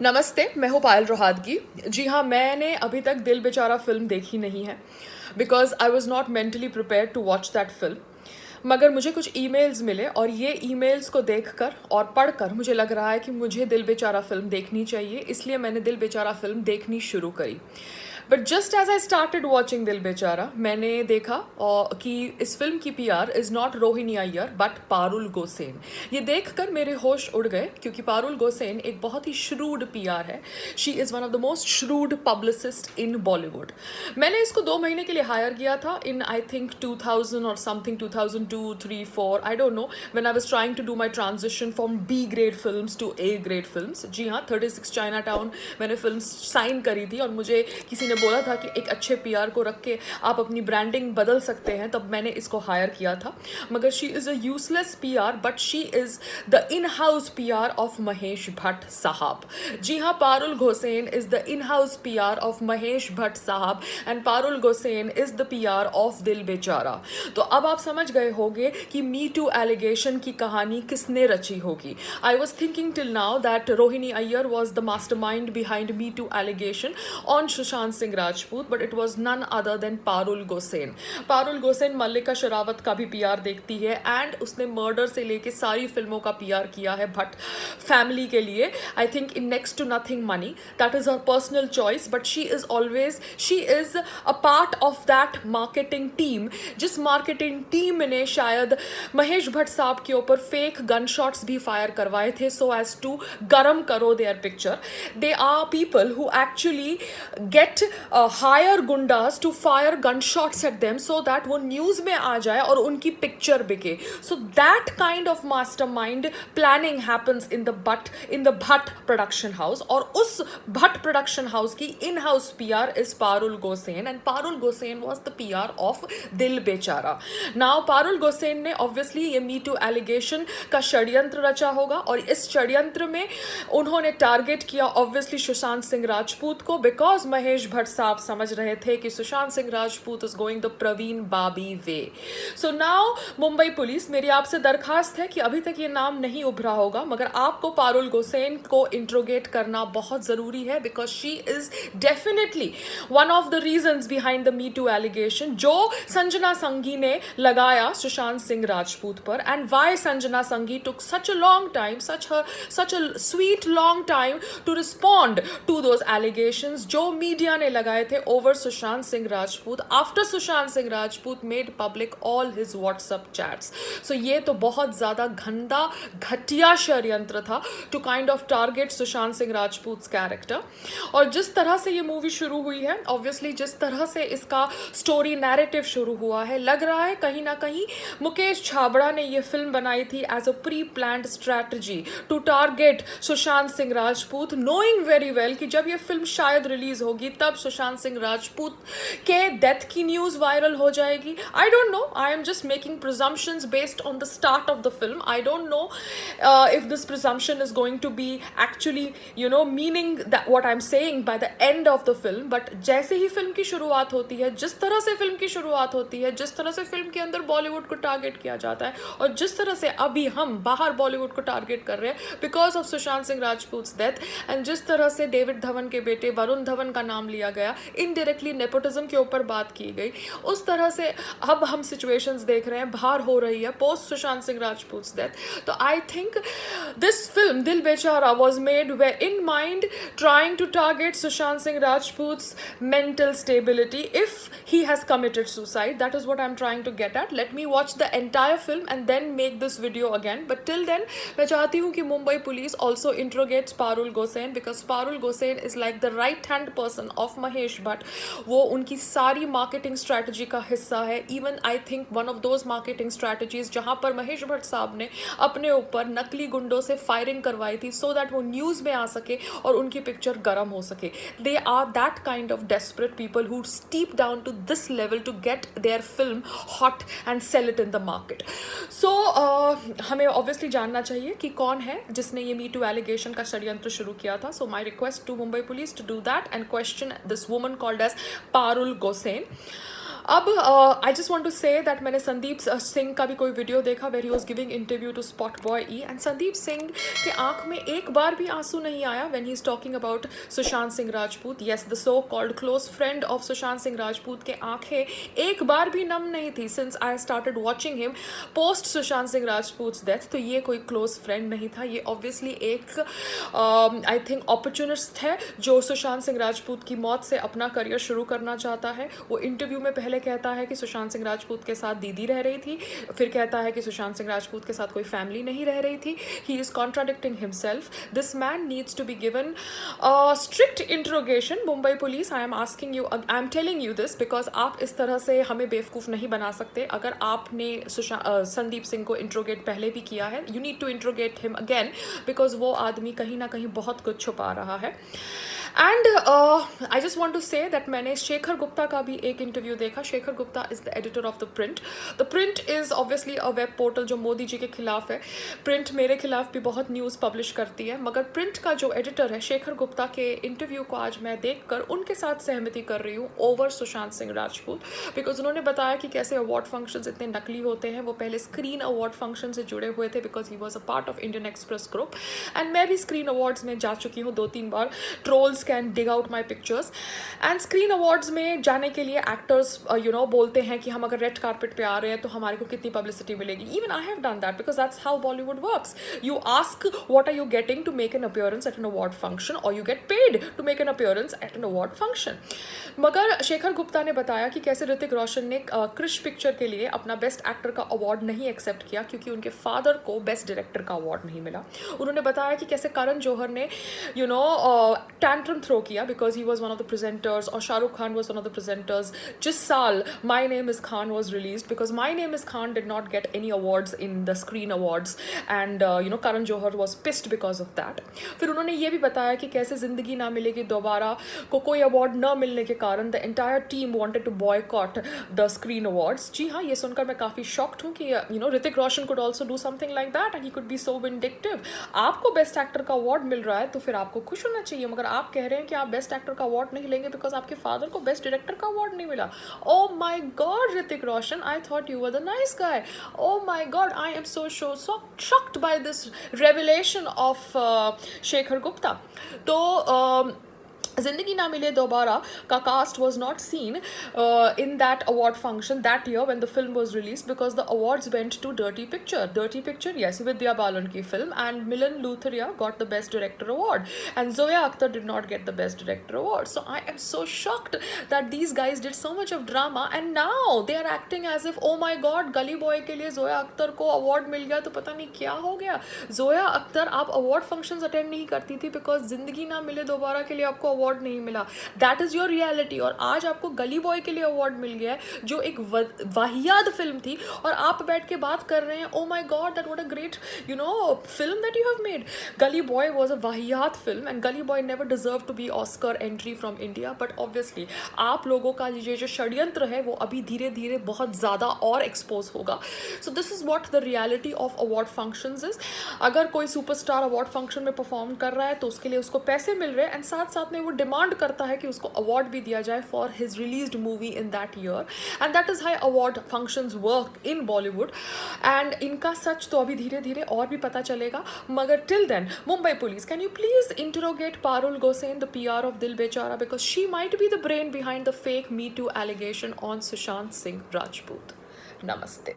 नमस्ते, मैं हूँ पायल रोहातगी। जी हाँ, मैंने अभी तक दिल बेचारा फ़िल्म देखी नहीं है because I was not mentally prepared to watch that film. मगर मुझे कुछ ईमेल्स मिले और ये ईमेल्स को देखकर और पढ़कर मुझे लग रहा है कि मुझे दिल बेचारा फ़िल्म देखनी चाहिए, इसलिए मैंने दिल बेचारा फ़िल्म देखनी शुरू करी। But just as I started watching Dil Bechara, मैंने देखा कि इस फिल्म की PR is not Rohini Iyer but Parul Gosen. ये देखकर मेरे होश उड़ गए क्योंकि पारुल गोसेन एक बहुत ही श्रूड पीआर है। She is one of the most shrewd publicist in Bollywood. मैंने इसको 2 महीने के लिए हायर किया था इन आई थिंक 2000 और something 2002, 3, 4 I don't know, when I was trying to do my transition from B grade films to A grade films. जी हाँ, 36 चाइना टाउन मैंने फिल्म साइन करी थी और मुझे किसी ने बोला था कि एक अच्छे पीआर को रख के आप अपनी ब्रांडिंग बदल सकते हैं, तब मैंने इसको हायर किया था। मगर she is a useless PR but she is the in house PR of Mahesh Bhatt साहब। जी हाँ, Parul Gosain is the in house PR of Mahesh Bhatt साहब and Parul Gosain is the PR of Dil Bechara. तो अब आप समझ गए होंगे कि मी टू एलिगेशन की कहानी किसने रची होगी। I was thinking till now that Rohini Iyer was the mastermind behind me too allegation on Sushant Singh Rajput, but it was none other than Parul Gosain. Parul Gosain Mallika Sherawat का भी पीआर देखती है एंड उसने मर्डर से लेके सारी फिल्मों का पीआर किया है भट्ट फैमिली के लिए। I think in next to nothing money, that is her personal choice, but she is a part of that marketing team, जिस मार्केटिंग टीम ने शायद महेश भट्ट साहब के ऊपर फेक गन शॉट्स भी फायर करवाए थे सो एज टू गरम करो their picture. They are people who actually get hire गुंडास to fire gun shots at them so that वो न्यूज़ में आ जाए और उनकी पिक्चर बिके। So that kind of mastermind planning happens in the Bhatt production house, और उस भट्ट प्रोडक्शन हाउस की इन house PR is Parul Gaussian and Parul Gaussian was the PR of Dil बेचारा। नाउ पारुल गोसेन ने ऑब्वियसली ये मी टू एलिगेशन का षड्यंत्र रचा होगा और इस षड्यंत्र में उन्होंने टारगेट किया ऑब्वियसली सुशांत सिंह राजपूत को, बिकॉज महेश भट्ट साहब समझ रहे थे कि Sushant Singh Rajput is going the Parveen Babi way. So now Mumbai police, मेरी आपसे दरखास्त है कि अभी तक ये नाम नहीं उभरा होगा मगर आपको पारुल गोसेन को इंट्रोगेट करना बहुत ज़रूरी है because she is definitely one of the reasons behind the me too allegation जो संजना संघी ने लगाया सुशांत सिंह राजपूत पर, and why Sanjana Sanghi took such a long time, such a sweet long time to respond to those allegations जो media ने लगाए थे over Sushant Singh Rajput after Sushant Singh Rajput made public all his WhatsApp chats। so ये तो बहुत ज़्यादा गंदा घटिया षड्यंत्र था to kind of target Sushant Singh Rajput character. और जिस तरह से ये मूवी शुरू हुई है, ऑब्वियसली जिस तरह से इसका स्टोरी नैरेटिव शुरू हुआ है, लग रहा है कहीं ना कहीं मुकेश छाबड़ा ने ये फिल्म बनाई थी as a pre planned strategy to target Sushant Singh Rajput, knowing very well कि जब ये फिल्म शायद रिलीज होगी तब सुशांत सिंह राजपूत के डेथ की न्यूज़ वायरल हो जाएगी। आई don't no, I am just making presumptions based on the start of the film. I don't no if this presumption is going to be actually meaning that what I'm saying by the end of the film, but जैसे ही film की शुरुआत होती है, जिस तरह से film की शुरुआत होती है, जिस तरह से फिल्म के अंदर बॉलीवुड को टारगेट किया जाता है और जिस तरह से अभी हम बाहर बॉलीवुड को टारगेट कर रहे हैं because of Sushant Singh Rajput death, and जिस तरह से डेविड धवन के बेटे वरुण धवन का नाम लिया गया, इनडायरेक्टली नेपोटिज्म के ऊपर बात की गई, उस तरह से अब हम सिचुएशंस देख रहे हैं बाहर हो रही है पोस्ट सुशांत सिंह राजपूत डेथ। तो आई थिंक दिस फिल्म दिल बेचारा was made in mind trying to target Sushant Singh Rajput's mental stability if he has committed suicide. That is what I'm trying to get at. Let me watch the entire film and then make this video again. But till then, मैं चाहती हूँ कि Mumbai police also interrogates Parul Gosen because Parul Gosen is like the right hand person of Mahesh Bhatt. वो उनकी सारी marketing strategy का हिस्सा है. Even I think one of those marketing strategies जहाँ पर महेश भट्ट साहब ने अपने ऊपर नकली गुंडों से फायरिंग करवाई थी so that वो न्यूज़ में आ सके और उनकी पिक्चर गर्म हो सके। They are that kind of desperate people who steep down to this level to get their film hot and sell it in the market. So हमें obviously जानना चाहिए कि कौन है जिसने ये Me Too allegation का षड्यंत्र शुरू किया था। So my request to Mumbai police to do that and question this woman called as Parul Gosen. अब I just want to say that मैंने संदीप सिंह का भी कोई वीडियो देखा where he was giving interview to Spot Boy E, and Sandeep Singh के आंख में एक बार भी आंसू नहीं आया when he is talking about Sushant Singh Rajput. Yes, the so called close friend of Sushant Singh Rajput के आंखें एक बार भी नम नहीं थी since I started watching him post Sushant Singh Rajput death. तो ये कोई क्लोज फ्रेंड नहीं था, ये ऑब्वियसली एक आई थिंक अपॉर्चुनिस्ट है जो सुशांत सिंह राजपूत की मौत से अपना करियर शुरू करना चाहता है. वो इंटरव्यू में पहले कहता है कि सुशांत सिंह राजपूत के साथ दीदी रह रही थी, फिर कहता है कि सुशांत सिंह राजपूत के साथ कोई फैमिली नहीं रह रही थी. He is contradicting himself. This man needs to be given strict interrogation. Mumbai police, I am asking you, I am telling you this because आप इस तरह से हमें बेवकूफ़ नहीं बना सकते. अगर आपने संदीप सिंह को इंट्रोगेट पहले भी किया है, you need to interrogate him again because वो आदमी कहीं ना कहीं बहुत कुछ छुपा रहा है. And I just want to say that मैंने शेखर गुप्ता का भी एक इंटरव्यू देखा. Shekhar Gupta is the editor of the print. The print is obviously a web portal जो मोदी जी के खिलाफ है. प्रिंट मेरे खिलाफ भी बहुत न्यूज़ पब्लिश करती है, मगर प्रिंट का जो एडिटर है शेखर गुप्ता के इंटरव्यू को आज मैं देखकर उनके साथ सहमति कर रही हूँ ओवर सुशांत सिंह राजपूत. बिकॉज उन्होंने बताया कि कैसे अवार्ड फंक्शंस इतने नकली होते हैं. वो पहले स्क्रीन अवार्ड फंक्शन से जुड़े हुए थे because he was a part of Indian Express group, and मैं भी स्क्रीन अवार्ड्स में जा चुकी हूँ 2-3 बार. Trolls can dig out my pictures. And Screen Awards में जाने के लिए एक्टर्स बोलते हैं कि हम अगर रेड कारपेट पे आ रहे हैं तो हमारे को कितनी पब्लिसिटी मिलेगी. Even I have done that because that's how Bollywood works. You ask what are you getting to make an appearance at an award function और you get paid to make an appearance at an award function. मगर शेखर गुप्ता ने बताया कि कैसे ऋतिक रोशन ने Krrish picture के लिए अपना बेस्ट एक्टर का अवार्ड नहीं एक्सेप्ट किया क्योंकि उनके फादर को बेस्ट डायरेक्टर का अवार्ड नहीं मिला. उन्होंने बताया कि कैसे करण जौहर ने टैंट्रम थ्रो किया because he was one of the presenters और Shahrukh Khan was one of the presenters जिस साल My Name Is Khan was release, because My Name Is Khan did not get any awards in the Screen Awards and Karan Johar was pissed because of that. फिर उन्होंने ये भी बताया कि कैसे जिंदगी ना मिलेगी दोबारा को कोई अवार्ड न मिलने के कारण the entire team wanted to boycott the Screen Awards. जी हाँ, ये सुनकर मैं काफ़ी शॉक्ड हूँ कि Hrithik Roshan could also do something like that and he could be so vindictive. आपको बेस्ट एक्टर का अवार्ड मिल रहा है तो फिर आपको खुश होना चाहिए, मगर आप कह रहे हैं कि आप बेस्ट एक्टर का अवार्ड नहीं लेंगे बिकॉज आपके फादर को बेस्ट डायरेक्टर का अवार्ड नहीं मिला. Oh my God Hrithik Roshan, I thought you were the nice guy. Oh my God, I am so shocked by this revelation of Shekhar Gupta. तो जिंदगी ना मिले दोबारा का cast was not seen in that award function that year when the film was released because the awards went to Dirty Picture. Dirty Picture, yes, Vidya Balan ki film, and Milan Luthria got the Best Director award and Zoya Akhtar did not get the Best Director award. So I am so shocked that these guys did so much of drama and now they are acting as if oh my god Gully Boy के लिए Zoya Akhtar को award मिल गया तो पता नहीं क्या हो गया. Zoya Akhtar आप award functions attend नहीं करती थी because जिंदगी ना मिले दोबारा के लिए आपको अवार्ड नहीं मिला. That is your reality. और आज आपको गली बॉय के लिए अवार्ड मिल गया है जो एक वाहियात फिल्म थी और आप बैठ के बात कर रहे हैं oh my God that what a great film that you have made. Gully Boy was a वाहियात film and Gully Boy never deserve to be Oscar entry from India. But obviously आप लोगों का ये जो षड्यंत्र है वो अभी धीरे धीरे बहुत ज़्यादा और एक्सपोज होगा. So this is what the reality of award functions is. अगर कोई सुपरस्टार अवार्ड फंक्शन में परफॉर्म कर रहा है तो उसके लिए उसको पैसे मिल रहे हैं एंड साथ साथ में वो डिमांड करता है कि उसको अवार्ड भी दिया जाए for his released movie in that year. And that is how award functions work in Bollywood. And इनका सच तो अभी धीरे धीरे और भी पता चलेगा. मगर till then Mumbai police, can you please interrogate Parul Gosen, the PR of Dil Bechara, because she might be the brain behind the fake Me Too allegation on Sushant Singh Rajput. Namaste.